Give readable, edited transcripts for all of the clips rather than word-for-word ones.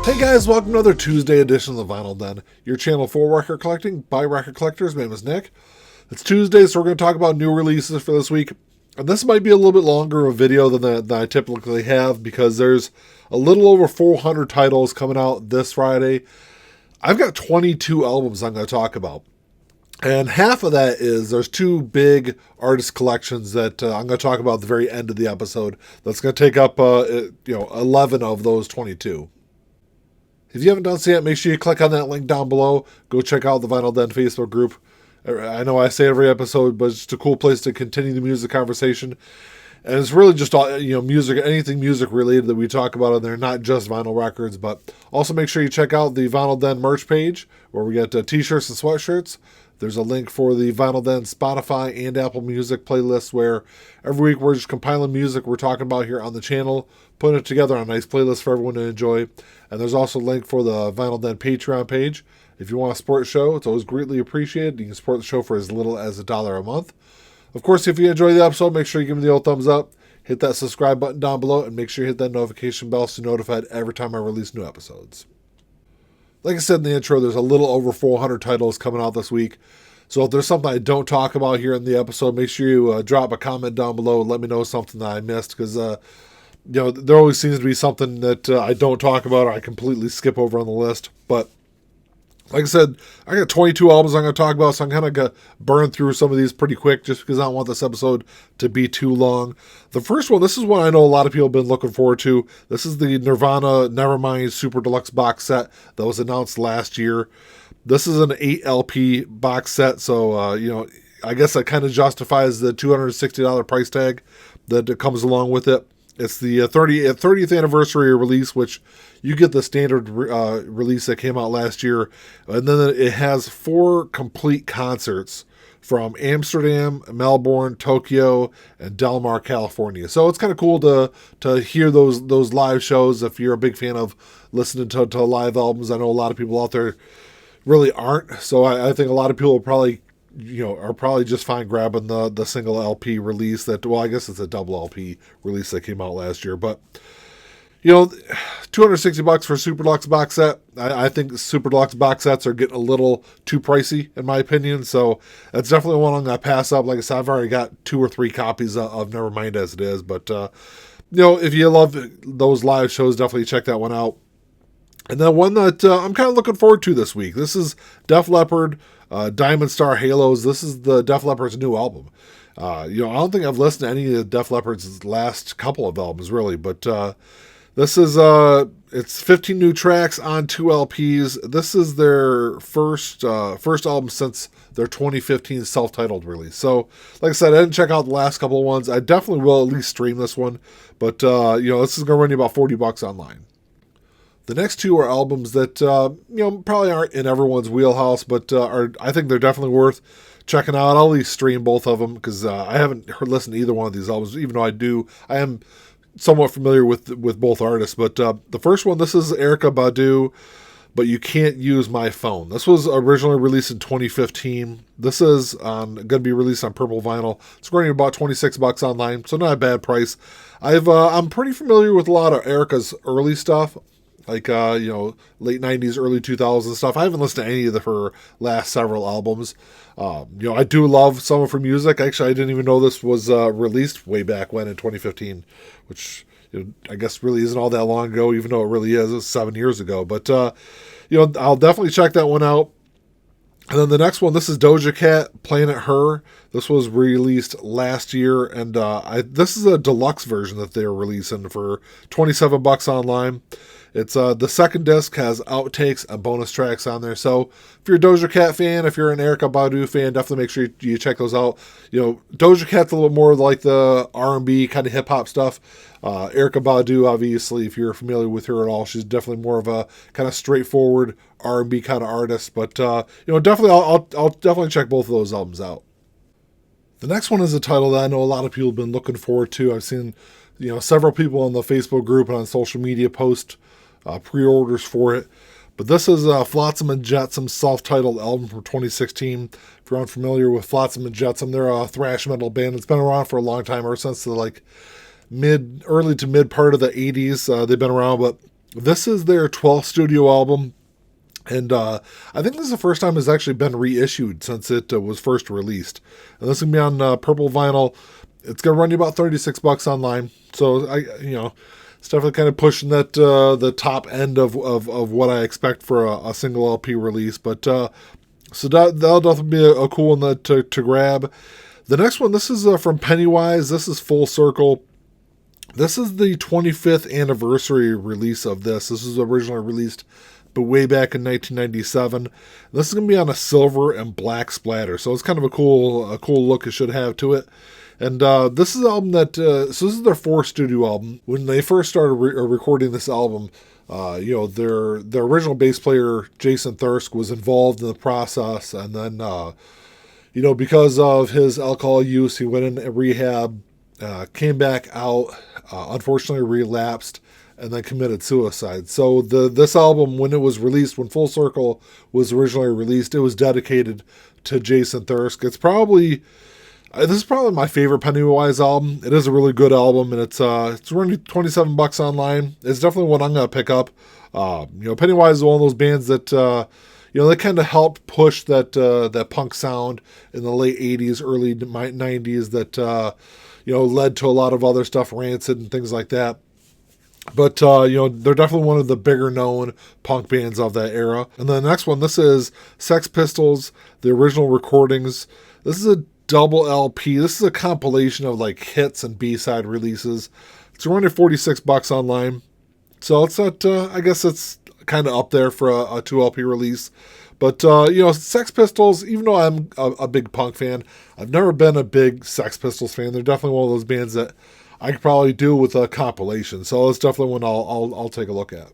Hey guys, welcome to another Tuesday edition of the Vinyl Den, your channel for record collecting by record collectors. My name is Nick. It's Tuesday, so we're going to talk about new releases for this week. And this might be a little bit longer of a video than I typically have because there's a little over 400 titles coming out this Friday. I've got 22 albums I'm going to talk about. And half of that is there's two big artist collections that I'm going to talk about at the very end of the episode. That's going to take up 11 of those 22. If you haven't done so yet, make sure you click on that link down below. Go check out the Vinyl Den Facebook group. I know I say every episode, but it's just a cool place to continue the music conversation. And it's really just music, anything music related that we talk about in there, not just vinyl records. But also make sure you check out the Vinyl Den merch page where we get t-shirts and sweatshirts. There's a link for the Vinyl Den Spotify and Apple Music playlists where every week we're just compiling music we're talking about here on the channel, putting it together on a nice playlist for everyone to enjoy. And there's also a link for the Vinyl Den Patreon page. If you want to support the show, it's always greatly appreciated. You can support the show for as little as $1 a month. Of course, if you enjoy the episode, make sure you give me the old thumbs up, hit that subscribe button down below, and make sure you hit that notification bell so you're notified every time I release new episodes. Like I said in the intro, there's a little over 400 titles coming out this week. So if there's something I don't talk about here in the episode, make sure you drop a comment down below and let me know something that I missed. Because, there always seems to be something that I don't talk about or I completely skip over on the list. But like I said, I got 22 albums I'm going to talk about, so I'm kind of going to burn through some of these pretty quick just because I don't want this episode to be too long. The first one, this is one I know a lot of people have been looking forward to. This is the Nirvana Nevermind Super Deluxe box set that was announced last year. This is an 8 LP box set, so, I guess that kind of justifies the $260 price tag that comes along with it. It's the 30th anniversary release, which you get the standard release that came out last year. And then it has 4 complete concerts from Amsterdam, Melbourne, Tokyo, and Del Mar, California. So it's kind of cool to hear those live shows if you're a big fan of listening to live albums. I know a lot of people out there really aren't. So I think a lot of people are probably just fine grabbing the single LP release I guess it's a double LP release that came out last year. But, $260 for a Super Deluxe box set. I think Super Deluxe box sets are getting a little too pricey, in my opinion. So that's definitely one I'm going to pass up. Like I said, I've already got 2 or 3 copies of Nevermind as it is. But, if you love those live shows, definitely check that one out. And then one that I'm kind of looking forward to this week. This is Def Leppard, Diamond Star Halos. This is the Def Leppard's new album. I don't think I've listened to any of Def Leppard's last couple of albums, really. But this is, it's 15 new tracks on 2 LPs. This is their first album since their 2015 self-titled release. So, like I said, I didn't check out the last couple of ones. I definitely will at least stream this one. But, this is going to run you about $40 online. The next 2 are albums that, probably aren't in everyone's wheelhouse, but I think they're definitely worth checking out. I'll at least stream both of them because I haven't listened to either one of these albums, even though I am somewhat familiar with both artists. But the first one, this is Erykah Badu, But You Can't Use My Phone. This was originally released in 2015. This is going to be released on purple vinyl. It's running about $26 online, so not a bad price. I'm pretty familiar with a lot of Erykah's early stuff. Like, late 90s, early 2000s stuff. I haven't listened to any of her last several albums. I do love some of her music. Actually, I didn't even know this was released way back when in 2015, which I guess really isn't all that long ago, even though it really is. It was 7 years ago. But, I'll definitely check that one out. And then the next one, this is Doja Cat, Planet Her. This was released last year, and this is a deluxe version that they're releasing for $27 online. It's the second disc has outtakes and bonus tracks on there. So if you're a Doja Cat fan, if you're an Erykah Badu fan, definitely make sure you check those out. Doja Cat's a little more like the R&B kind of hip hop stuff. Erykah Badu, obviously, if you're familiar with her at all, she's definitely more of a kind of straightforward R&B kind of artist. But definitely, I'll definitely check both of those albums out. The next one is a title that I know a lot of people have been looking forward to. I've seen several people on the Facebook group and on social media post pre-orders for it. But this is Flotsam and Jetsam's self-titled album from 2016. If you're unfamiliar with Flotsam and Jetsam, they're a thrash metal band. It's been around for a long time, ever since the early to mid part of the 80s. They've been around, but This is their 12th studio album, and I think this is the first time it's actually been reissued since it was first released. And this is going to be on purple vinyl. It's going to run you about $36 online. So, it's definitely kind of pushing that the top end of what I expect for a single LP release. But so that'll definitely be a cool one to grab. The next one, this is from Pennywise. This is Full Circle. This is the 25th anniversary release of this. This was originally released but way back in 1997. This is going to be on a silver and black splatter. So it's kind of a cool look it should have to it. And this is an album that, so this is their fourth studio album. When they first started recording this album, their original bass player, Jason Thirsk, was involved in the process. And then, because of his alcohol use, he went in rehab, came back out, unfortunately relapsed, and then committed suicide. So this album, when it was released, when Full Circle was originally released, it was dedicated to Jason Thirsk. This is probably my favorite Pennywise album. It is a really good album, and it's running $27 online. It's definitely one I'm gonna pick up. Pennywise is one of those bands that they kind of helped push that punk sound in the late '80s, early '90s. That led to a lot of other stuff, Rancid and things like that. But, they're definitely one of the bigger known punk bands of that era. And then the next one, this is Sex Pistols, the original recordings. This is a double LP. This is a compilation of like hits and B-side releases. It's running $46 online. So it's not, I guess it's kind of up there for a 2 LP release. But, Sex Pistols, even though I'm a big punk fan, I've never been a big Sex Pistols fan. They're definitely one of those bands that I could probably do with a compilation. So it's definitely one I'll take a look at.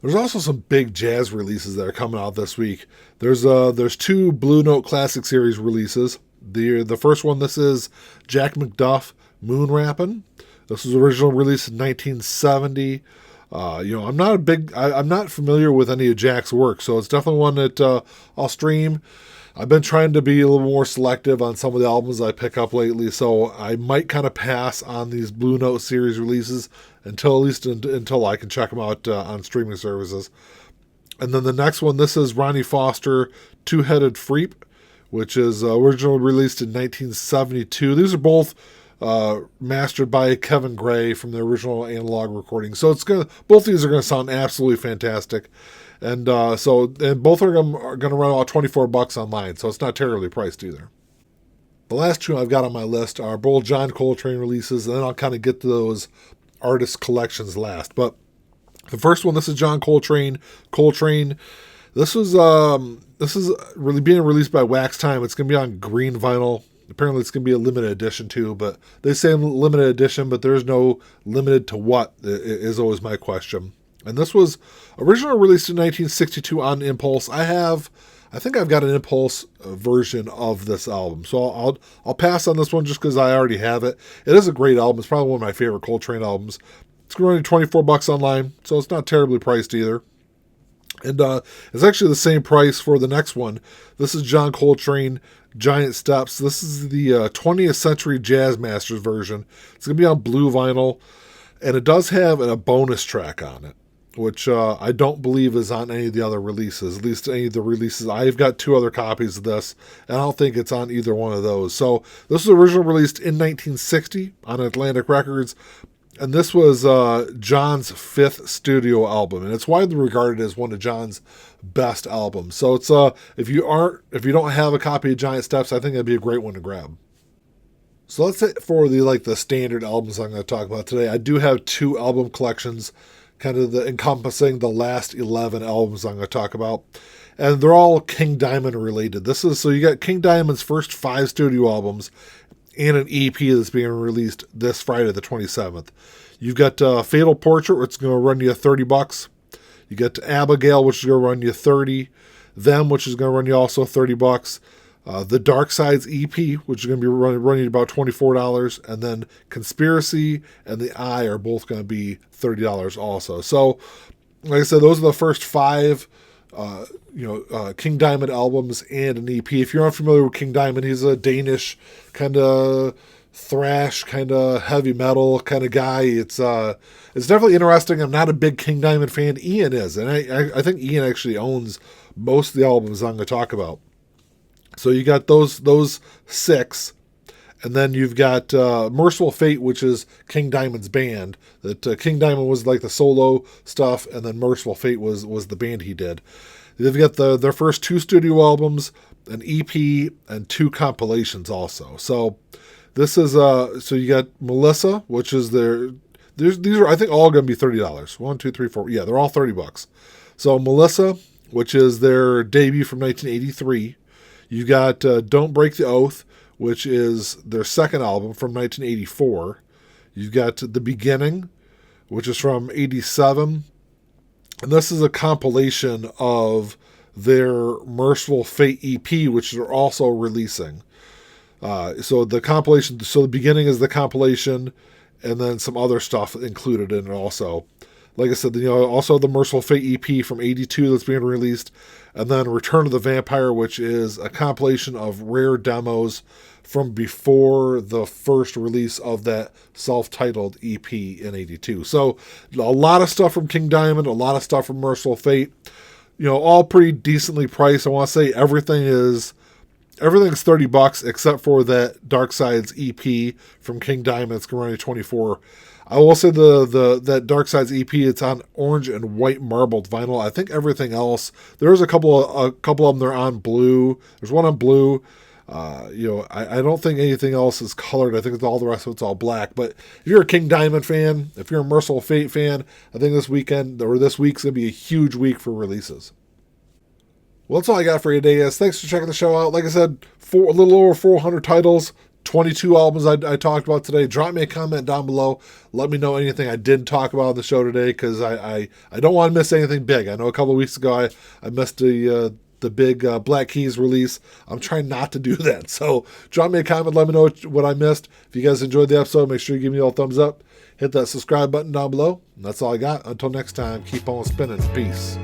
There's also some big jazz releases that are coming out this week. There's 2 Blue Note Classic Series releases. The first one, this is Jack McDuff, Moon Rappin'. This was originally released in 1970. I'm not familiar with any of Jack's work, so it's definitely one that I'll stream. I've been trying to be a little more selective on some of the albums I pick up lately, so I might kind of pass on these Blue Note series releases until I can check them out on streaming services. And then the next one, this is Ronnie Foster, Two-Headed Freep, which is originally released in 1972. These are both mastered by Kevin Gray from the original analog recording. So both these are gonna sound absolutely fantastic, and both are gonna run about $24 online. So it's not terribly priced either. The last 2 I've got on my list are both John Coltrane releases, and then I'll kind of get to those artist collections last. But the first one, this is John Coltrane. Coltrane. This is really being released by Wax Time. It's gonna be on green vinyl. Apparently it's going to be a limited edition too, but they say limited edition, but there's no limited to what is always my question. And this was originally released in 1962 on Impulse. I think I've got an Impulse version of this album, so I'll pass on this one just because I already have it. It is a great album. It's probably one of my favorite Coltrane albums. It's going to run $24 online, so it's not terribly priced either. And it's actually the same price for the next one. This is John Coltrane, Giant Steps. This is the 20th Century Jazz Masters version. It's going to be on blue vinyl, and it does have a bonus track on it, which I don't believe is on any of the other releases, at least any of the releases. I've got 2 other copies of this, and I don't think it's on either one of those. So this was originally released in 1960 on Atlantic Records, and this was John's 5th studio album, and it's widely regarded as one of John's best albums. So it's if you don't have a copy of Giant Steps, I think that'd be a great one to grab. So that's it for the standard albums I'm going to talk about today. I do have 2 album collections, kind of encompassing the last 11 albums I'm going to talk about, and they're all King Diamond related. So you got King Diamond's first 5 studio albums and an EP that's being released this Friday the 27th. You've got Fatal Portrait, which is going to run you $30. You got Abigail, which is going to run you $30. Them, which is going to run you also $30. The Dark Sides EP, which is going to be running about $24. And then Conspiracy and The Eye are both going to be $30 also. So, like I said, those are the first 5 King Diamond albums and an EP. If you're unfamiliar with King Diamond, he's a Danish kind of thrash, kind of heavy metal kind of guy. It's definitely interesting. I'm not a big King Diamond fan. Ian is, and I think Ian actually owns most of the albums I'm going to talk about. So you got those 6, and then you've got Merciful Fate, which is King Diamond's band. That King Diamond was like the solo stuff, and then Merciful Fate was the band he did. They've got their first 2 studio albums, an EP, and 2 compilations also. So this is so you got Melissa, which is these are I think all going to be $30. 1, 2, 3, 4. Yeah, they're all $30. So Melissa, which is their debut from 1983. You got Don't Break the Oath, which is their second album from 1984. You've got The Beginning, which is from 87. And this is a compilation of their Merciful Fate EP, which they're also releasing. So The Beginning is the compilation, and then some other stuff included in it also. Like I said, also the Merciful Fate EP from 82 that's being released, and then Return of the Vampire, which is a compilation of rare demos from before the first release of that self-titled EP in 82. So a lot of stuff from King Diamond, a lot of stuff from Merciful Fate, all pretty decently priced. I want to say everything's $30 except for that Dark Sides EP from King Diamond. It's going to run $24. I will say that Dark Sides EP, it's on orange and white marbled vinyl. I think everything else, there's a couple of them, they're on blue. There's one on blue. I don't think anything else is colored. I think all the rest of it's all black. But if you're a King Diamond fan, if you're a Merciful Fate fan, I think this week's going to be a huge week for releases. Well, that's all I got for you today, guys. Thanks for checking the show out. Like I said, a little over 400 titles, 22 albums I talked about today. Drop me a comment down below. Let me know anything I didn't talk about on the show today, because I don't want to miss anything big. I know a couple of weeks ago I missed the big Black Keys release. I'm trying not to do that. So drop me a comment. Let me know what I missed. If you guys enjoyed the episode, make sure you give me a thumbs up. Hit that subscribe button down below. And that's all I got. Until next time, keep on spinning. Peace.